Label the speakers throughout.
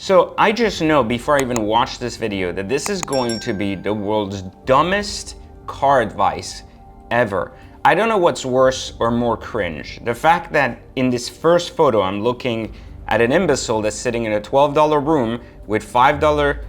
Speaker 1: So I just know before I even watch this video that this is going to be the world's dumbest car advice ever. I don't know what's worse or more cringe. The fact that in this first photo, I'm looking at an imbecile that's sitting in a $12 room with $5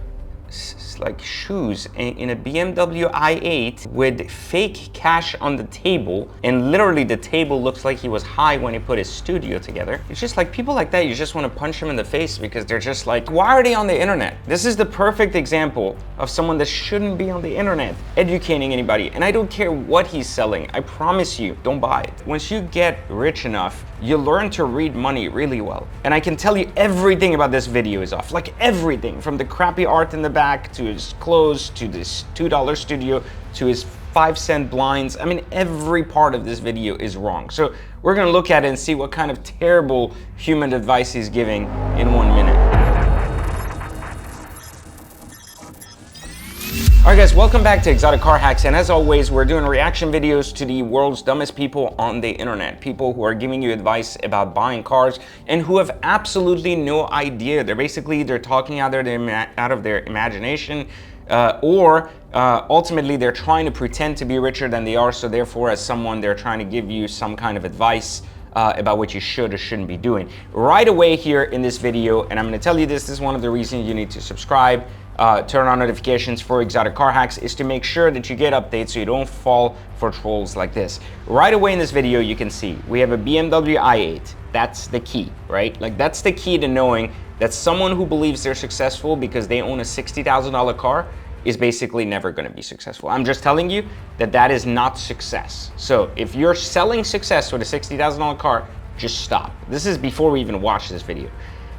Speaker 1: like shoes in a BMW i8 with fake cash on the table, and literally the table looks like he was high when he put his studio together. It's just like people like that, you just want to punch them in the face because they're just like, why are they on the internet? This is the perfect example of someone that shouldn't be on the internet educating anybody. And I don't care what he's selling, I promise you, don't buy it. Once you get rich enough, you learn to read money really well. And I can tell you everything about this video is off, like everything, from the crappy art in the back to his clothes to this $2 studio to his 5-cent blinds. I mean, every part of this video is wrong. So we're gonna look at it and see what kind of terrible human advice he's giving in 1 minute. Alright guys, welcome back to Exotic Car Hacks, and as always, we're doing reaction videos to the world's dumbest people on the internet. People who are giving you advice about buying cars and who have absolutely no idea. They're basically either talking out of their imagination, or ultimately they're trying to pretend to be richer than they are, so therefore as someone they're trying to give you some kind of advice about what you should or shouldn't be doing. Right away here in this video, and I'm going to tell you this is one of the reasons you need to subscribe, turn on notifications for Exotic Car Hacks, is to make sure that you get updates so you don't fall for trolls like this. Right away in this video you can see we have a BMW i8. That's the key, right? Like that's the key to knowing that someone who believes they're successful because they own a $60,000 car is basically never going to be successful. I'm just telling you that that is not success. So if you're selling success with a $60,000 car, just stop. This is before we even watch this video.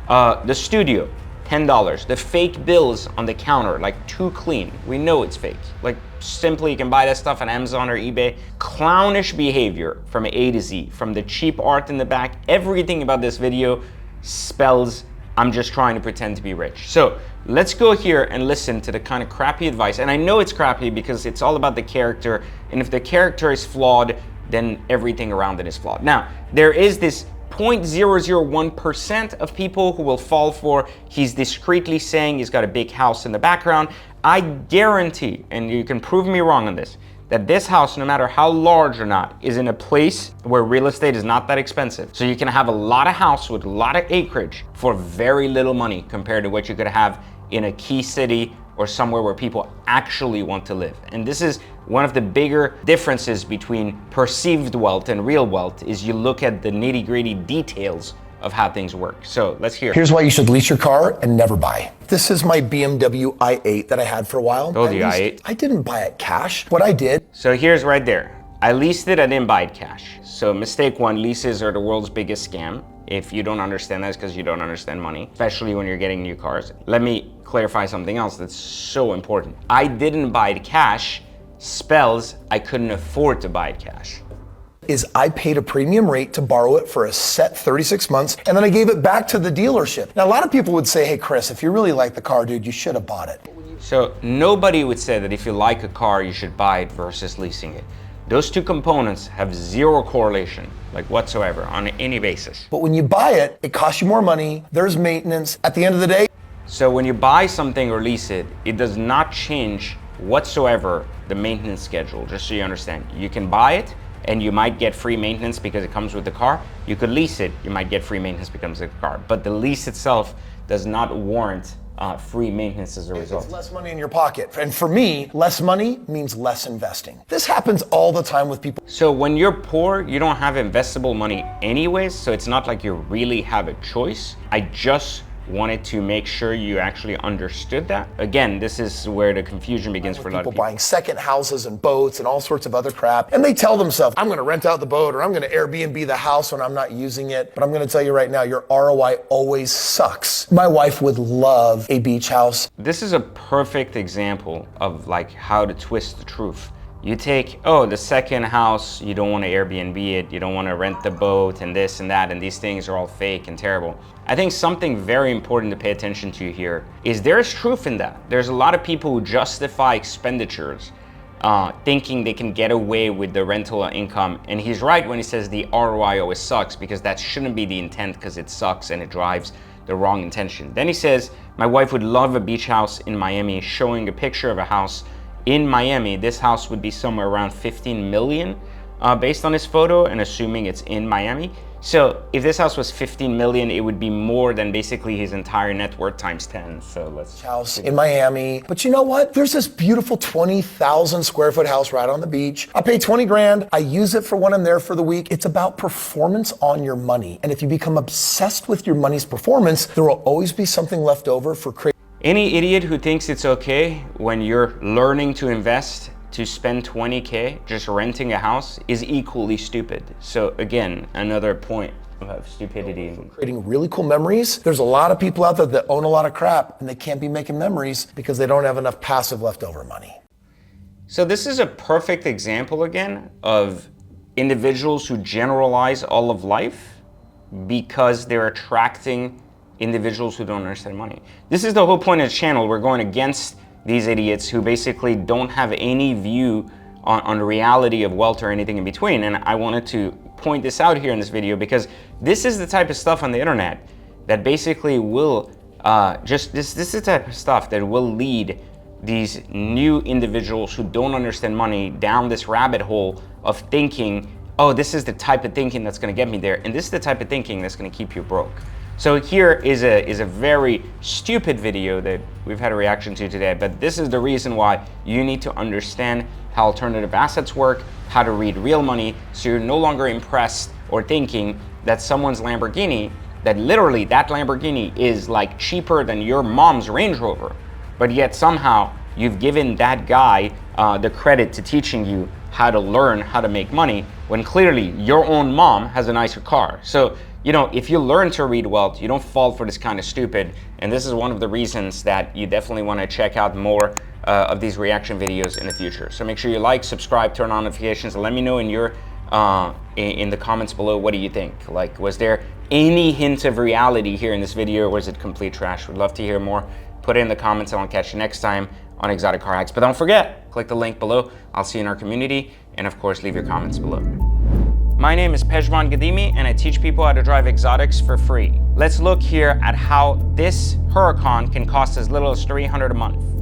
Speaker 1: The studio, $10. The fake bills on the counter, like too clean. We know it's fake. Like simply you can buy that stuff on Amazon or eBay. Clownish behavior from A to Z, from the cheap art in the back. Everything about this video spells I'm just trying to pretend to be rich. So let's go here and listen to the kind of crappy advice. And I know it's crappy because it's all about the character. And if the character is flawed, then everything around it is flawed. Now, there is this 0.001% of people who will fall for he's discreetly saying he's got a big house in the background. I guarantee, and you can prove me wrong on this, that this house, no matter how large or not, is in a place where real estate is not that expensive. So you can have a lot of house with a lot of acreage for very little money compared to what you could have in a key city or somewhere where people actually want to live. And this is one of the bigger differences between perceived wealth and real wealth, is you look at the nitty-gritty details of how things work. So let's hear.
Speaker 2: Here's why you should lease your car and never buy. This is my BMW i8 that I had for a while.
Speaker 1: Oh, the i8.
Speaker 2: I didn't buy it cash. What I did.
Speaker 1: So here's right there. I leased it, I didn't buy it cash. So mistake one, leases are the world's biggest scam. If you don't understand that, it's because you don't understand money, especially when you're getting new cars. Let me clarify something else that's so important. I didn't buy it cash spells I couldn't afford to buy it cash.
Speaker 2: Is I paid a premium rate to borrow it for a set 36 months, and then I gave it back to the dealership. Now, a lot of people would say, hey, Chris, if you really like the car, dude, you should have bought it.
Speaker 1: So nobody would say that if you like a car, you should buy it versus leasing it. Those two components have zero correlation, like whatsoever, on any basis.
Speaker 2: But when you buy it, it costs you more money, there's maintenance. At the end of the day,
Speaker 1: so when you buy something or lease it, it does not change whatsoever the maintenance schedule, just so you understand. You can buy it, and you might get free maintenance because it comes with the car. You could lease it, you might get free maintenance because it comes with the car. But the lease itself does not warrant free maintenance as a result.
Speaker 2: It's less money in your pocket. And for me, less money means less investing. This happens all the time with people.
Speaker 1: So when you're poor, you don't have investable money anyways, so it's not like you really have a choice. I just wanted to make sure you actually understood that. Again, this is where the confusion begins for a lot of people.
Speaker 2: Buying second houses and boats and all sorts of other crap. And they tell themselves, I'm gonna rent out the boat or I'm gonna Airbnb the house when I'm not using it. But I'm gonna tell you right now, your ROI always sucks. My wife would love a beach house.
Speaker 1: This is a perfect example of like how to twist the truth. You take, oh, the second house, you don't want to Airbnb it, you don't want to rent the boat and this and that, and these things are all fake and terrible. I think something very important to pay attention to here is there's truth in that. There's a lot of people who justify expenditures thinking they can get away with the rental income. And he's right when he says the ROI always sucks, because that shouldn't be the intent, because it sucks and it drives the wrong intention. Then he says, my wife would love a beach house in Miami, showing a picture of a house in Miami. This house would be somewhere around 15 million based on his photo and assuming it's in Miami. So if this house was 15 million, it would be more than basically his entire net worth times 10. So let's
Speaker 2: house in Miami. But you know what? There's this beautiful 20,000 square foot house right on the beach. I pay 20 grand. I use it for when I'm there for the week. It's about performance on your money. And if you become obsessed with your money's performance, there will always be something left over for creativity.
Speaker 1: Any idiot who thinks it's okay when you're learning to invest to spend 20K just renting a house is equally stupid. So again, another point of stupidity.
Speaker 2: Creating really cool memories. There's a lot of people out there that own a lot of crap and they can't be making memories because they don't have enough passive leftover money.
Speaker 1: So this is a perfect example again of individuals who generalize all of life because they're attracting individuals who don't understand money. This is the whole point of the channel. We're going against these idiots who basically don't have any view on the reality of wealth or anything in between. And I wanted to point this out here in this video because this is the type of stuff on the internet that basically will this is the type of stuff that will lead these new individuals who don't understand money down this rabbit hole of thinking, oh, this is the type of thinking that's going to get me there, and this is the type of thinking that's going to keep you broke. So here is a very stupid video that we've had a reaction to today, but this is the reason why you need to understand how alternative assets work, how to read real money, so you're no longer impressed or thinking that someone's Lamborghini, that literally that Lamborghini is like cheaper than your mom's Range Rover, but yet somehow you've given that guy the credit to teaching you how to learn how to make money when clearly your own mom has a nicer car. So, you know, if you learn to read wealth, you don't fall for this kind of stupid. And this is one of the reasons that you definitely want to check out more of these reaction videos in the future. So make sure you like, subscribe, turn on notifications, and let me know in your in the comments below, what do you think? Like, was there any hint of reality here in this video, or was it complete trash? Would love to hear more. Put it in the comments and I'll catch you next time on Exotic Car Hacks. But don't forget, click the link below. I'll see you in our community. And of course, leave your comments below. My name is Pejman Ghadimi, and I teach people how to drive exotics for free. Let's look here at how this Huracan can cost as little as $300 a month.